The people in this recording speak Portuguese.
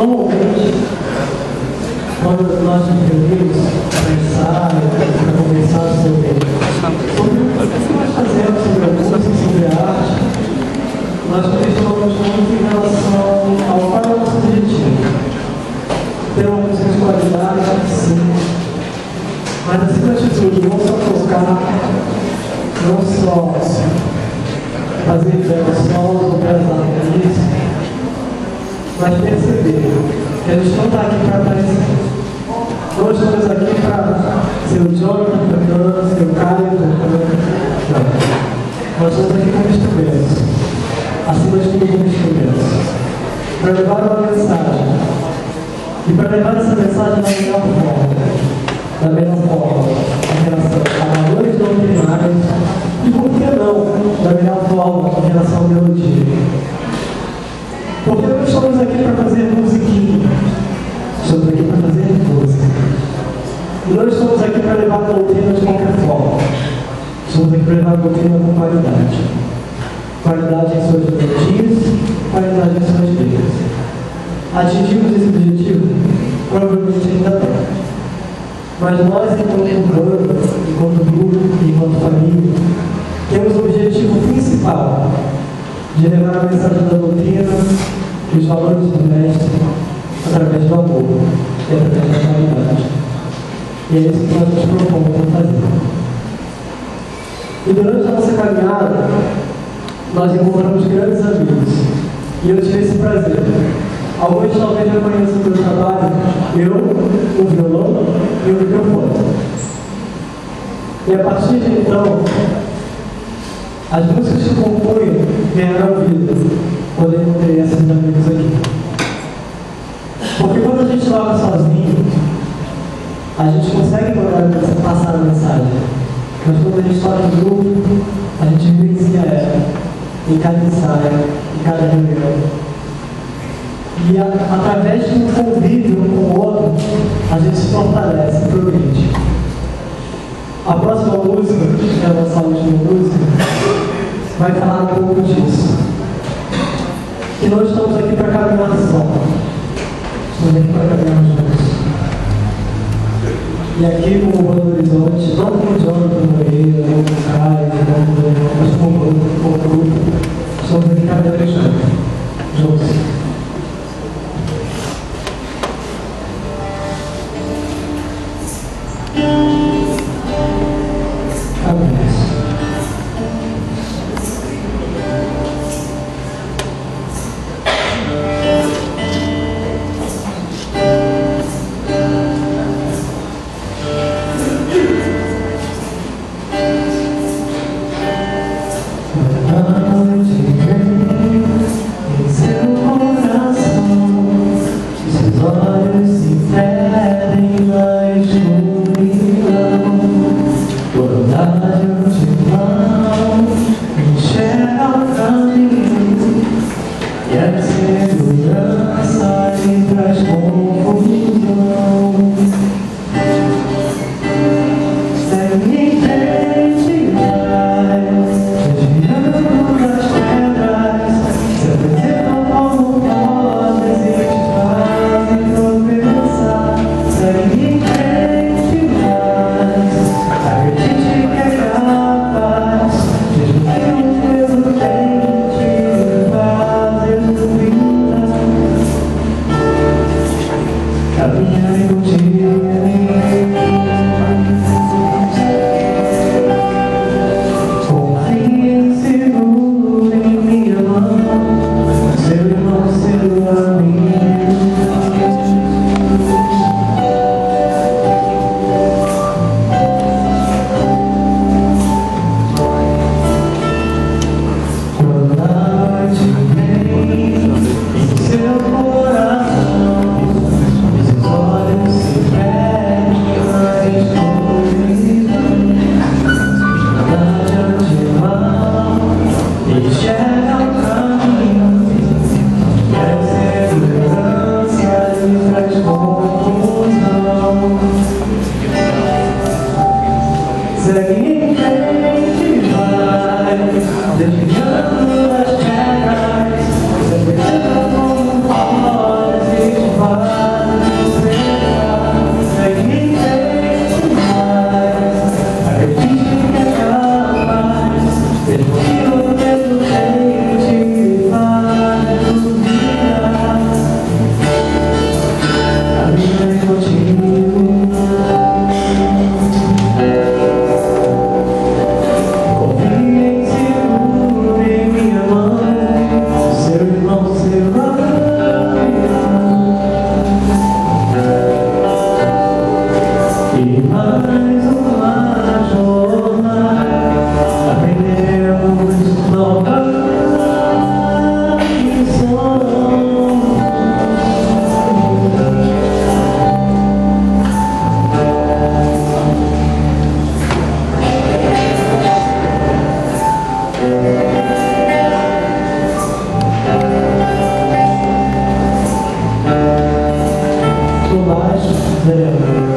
Normalmente, quando nós nos reunimos para pensar, para conversar sobre o que nós fazemos sobre a música, sobre a arte, nós questionamos muito em relação ao qual é o nosso objetivo. Ter uma música de qualidade, sim, mas acima de tudo, não só tocar, não só fazer belos solos ou belas harmonias, mas perceber que a gente não está aqui para aparecer. Não estamos aqui para ser o Jonathan tocando, ser o Caio tocando. Não. Nós estamos aqui como instrumentos. Acima de tudo como instrumentos. Para levar uma mensagem. E para levar essa mensagem da melhor forma. Da melhor forma. Em relação a valores doutrinários. E por que não? Da melhor forma em relação à melodia. Porque não estamos aqui para fazer musiquinha. Estamos aqui para fazer música. E não estamos aqui para levar a doutrina de qualquer forma. Estamos aqui para levar a doutrina com qualidade. Qualidade em suas melodias, qualidade em suas letras. Atingimos esse objetivo? Provavelmente ainda não. Mas nós, enquanto banda, enquanto grupo, enquanto família, temos o objetivo principal de levar a mensagem da doutrina e os valores do mestre através do amor e através da caridade. E é isso que nós nos propomos a fazer. E durante a nossa caminhada, nós encontramos grandes amigos. E eu tive esse prazer. Alguns talvez já conheçam o meu trabalho, eu, o violão e o microfone. E a partir de então, as músicas que compõem ganharam vida quando eu encontrei esses amigos aqui. Porque quando a gente toca sozinho, a gente consegue passar a mensagem. Mas quando a gente toca em grupo, a gente vivencia ela em cada ensaio, em cada reunião. E através de um convívio um com o outro, a gente se fortalece e progride. A próxima música, que é a nossa última música, vai falar um pouco disso. Que nós estamos aqui para caminhar só. Estamos aqui para caminhar juntos. E aqui com o Bando Horizonte, não com o Jonathan Moreira, não com o Caio, mas com o grupo, estamos aqui caminhando juntos. Seu coração, esses olhos se perdem. Por baixo,